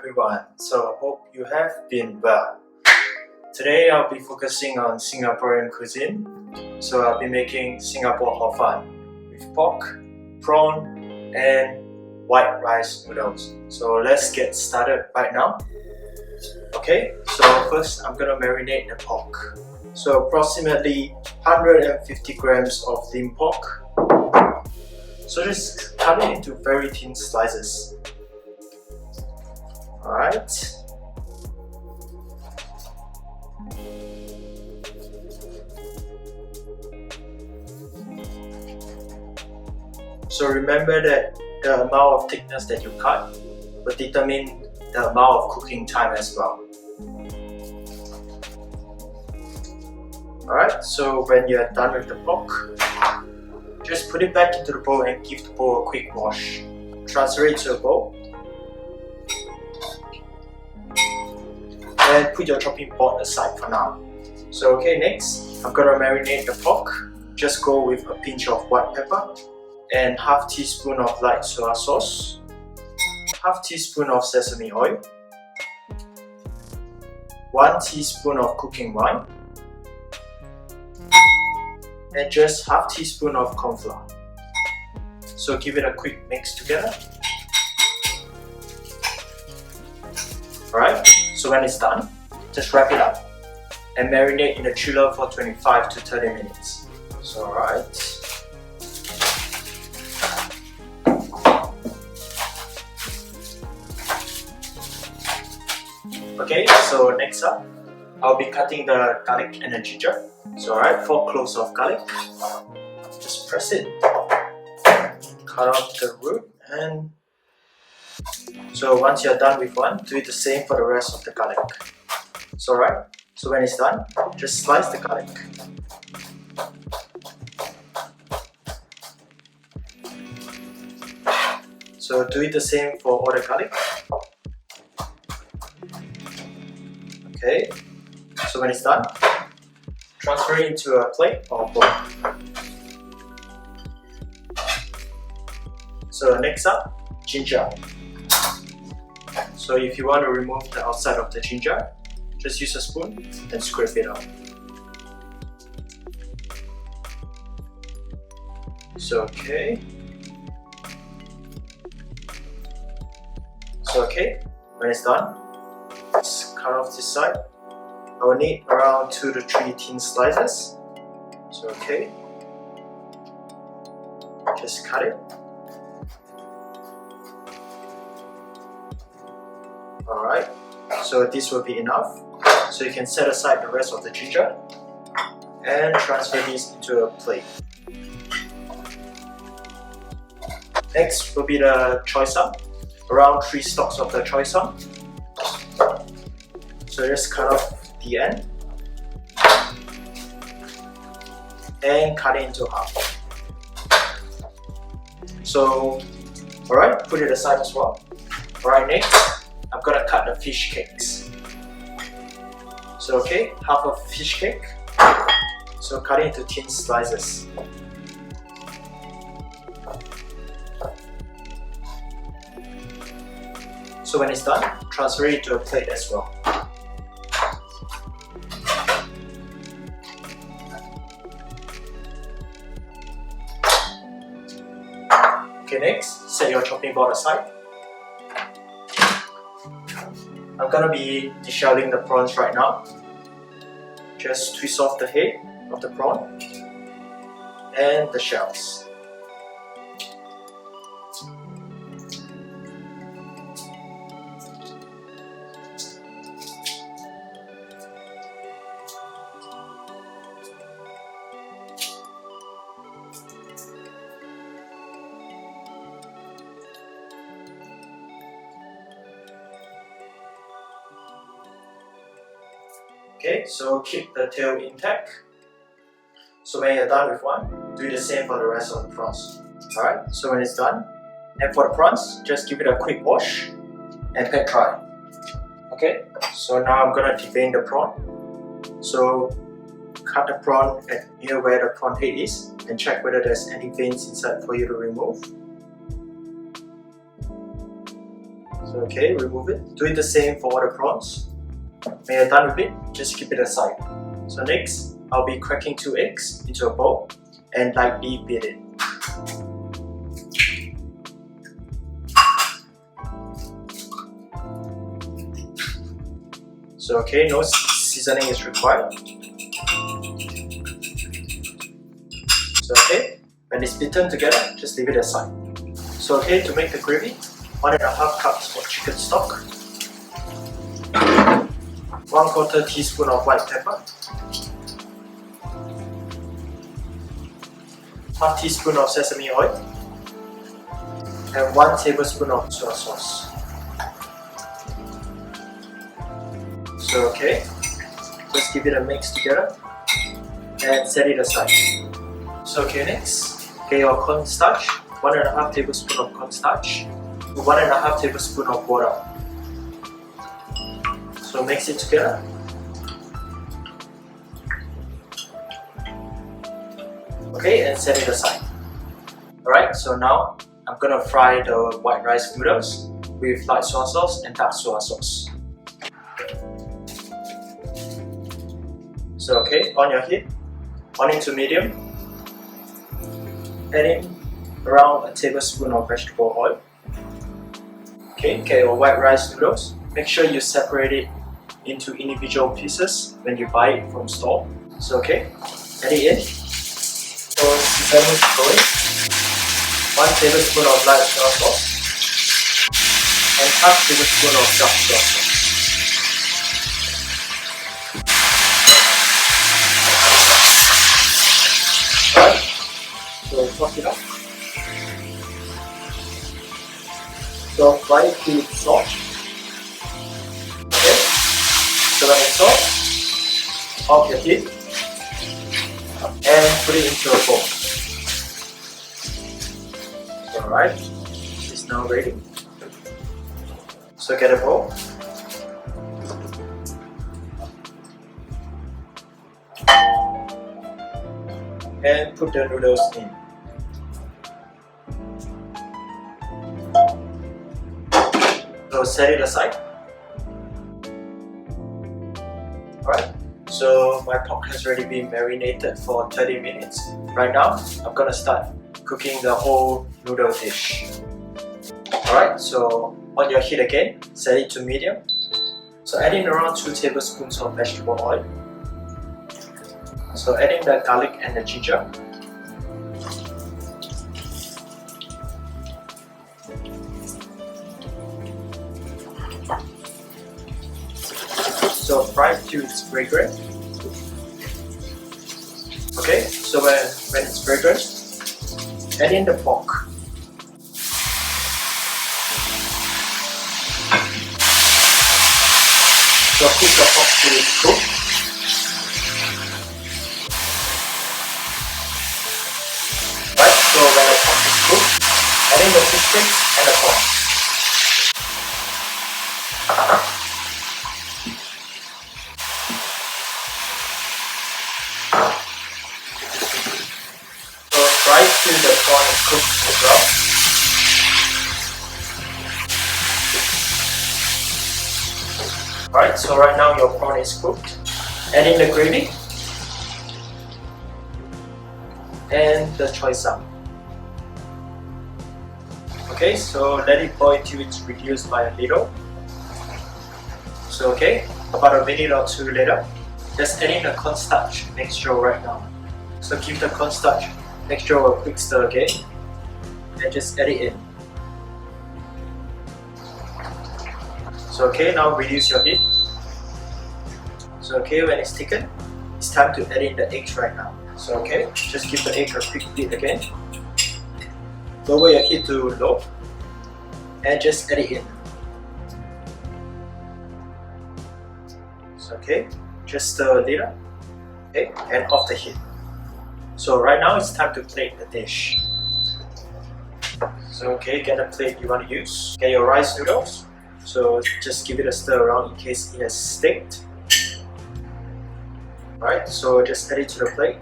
everyone, so hope you have been well. Today I'll be focusing on Singaporean cuisine. So I'll be making Singapore Hor Fun with pork, prawn and white rice noodles. So let's get started right now. Okay, so first I'm gonna marinate the pork. So approximately 150 grams of lean pork. So just cut it into very thin slices. Alright. So remember that the amount of thickness that you cut will determine the amount of cooking time as well. Alright, so when you are done with the pork, just put it back into the bowl and give the bowl a quick wash. Transfer it to a bowl. And put your chopping board aside for now. So okay, next, I'm gonna marinate the pork. Just go with a pinch of white pepper and half teaspoon of light soy sauce, half teaspoon of sesame oil, 1 teaspoon of cooking wine, and just half teaspoon of corn flour. So give it a quick mix together. Alright, so when it's done, just wrap it up and marinate in the chiller for 25 to 30 minutes. So alright. Okay, so next up, I'll be cutting the garlic and the ginger. So alright, 4 cloves of garlic. Just press it, cut off the root, and so once you're done with one, do it the same for the rest of the garlic. So alright, so when it's done, just slice the garlic. So do it the same for all the garlic. Okay, so when it's done, transfer it into a plate or bowl. So next up, ginger. So if you want to remove the outside of the ginger, just use a spoon and scrape it out. So okay. When it's done, just cut off this side. I will need around 2 to 3 thin slices. So okay. Just cut it. Alright, so this will be enough. So you can set aside the rest of the ginger and transfer this into a plate. Next will be the Choy Sum, around 3 stalks of the Choy Sum. So just cut off the end and cut it into half. So, alright, put it aside as well. Alright, next, I'm gonna cut the fish cakes. So okay, half of fish cake. So cut it into thin slices. So when it's done, transfer it to a plate as well. Okay, next, set your chopping board aside. I'm gonna be deshelling the prawns right now. Just twist off the head of the prawn and the shells. Okay, so keep the tail intact. So when you're done with one, do the same for the rest of the prawns. Alright, so when it's done, and for the prawns, just give it a quick wash and pat dry. Okay, so now I'm gonna devein the prawn. So cut the prawn at near where the prawn head is and check whether there's any veins inside for you to remove. So okay, remove it. Do it the same for all the prawns. When you're done with it, just keep it aside. So next, I'll be cracking 2 eggs into a bowl and lightly beat it. So okay, no seasoning is required. So okay, when it's beaten together, just leave it aside. So okay, to make the gravy, 1.5 cups of chicken stock, 1/4 teaspoon of white pepper, 1 teaspoon of sesame oil, and 1 tablespoon of soy sauce. So okay, just give it a mix together and set it aside. So okay, next, get your cornstarch, 1.5 tablespoon of cornstarch, 1.5 tablespoon of water. So mix it together. Okay, and set it aside. Alright, so now I'm gonna fry the white rice noodles with light soy sauce and dark soy sauce. So okay, on your heat, on into medium, add in around a tablespoon of vegetable oil. Okay, get your white rice noodles. Make sure you separate it into individual pieces when you buy it from store. So okay, add it in. So seasoning to it. 1 tablespoon of light soy sauce and half tablespoon of dark soy sauce. Alright, so toss it up. So fry it till it's soft. Okay, so when it's soft, off your heat and put it into a bowl. Alright, it's now ready. So get a bowl. And put the noodles in. So set it aside. Alright, so my pork has already been marinated for 30 minutes. Right now, I'm gonna start cooking the whole noodle dish. Alright, so on your heat again, set it to medium. So add in around 2 tablespoons of vegetable oil. So add in the garlic and the ginger. So fry it till it's fragrant. Okay, so when it's fragrant, add in the pork. So cook the pork till it's cooked. Right, so when the pork is cooked, add in the fish sticks and the corn. So fry till the corn is cooked as well. Alright, so right now your prawn is cooked. Add in the gravy and the Choy Sum. Okay, so let it boil till it's reduced by a little. So okay, about a minute or 2 later, just add in the cornstarch mixture right now. So give the cornstarch mixture a quick stir again and just add it in. So okay, now reduce your heat. So okay, when it's thickened, it's time to add in the eggs right now. So okay, just give the egg a quick beat again. Lower your heat to low and just add it in. So okay, just stir a little, okay, and off the heat. So right now it's time to plate the dish. So okay, get a plate you want to use. Get your rice noodles. So just give it a stir around in case it has staked. Alright, so just add it to the plate.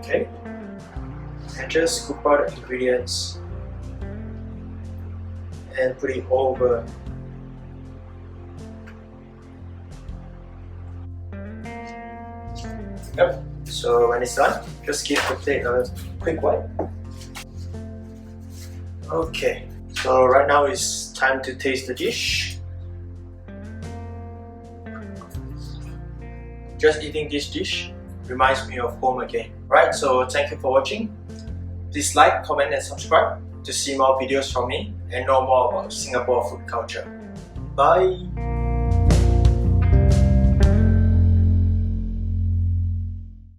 Okay, and just scoop out the ingredients and put it over. Yep. So when it's done, just give the plate a quick wipe. Okay, so right now it's time to taste the dish. Just eating this dish reminds me of home again. Right, so thank you for watching. Please like, comment and subscribe to see more videos from me and know more about Singapore food culture. Bye!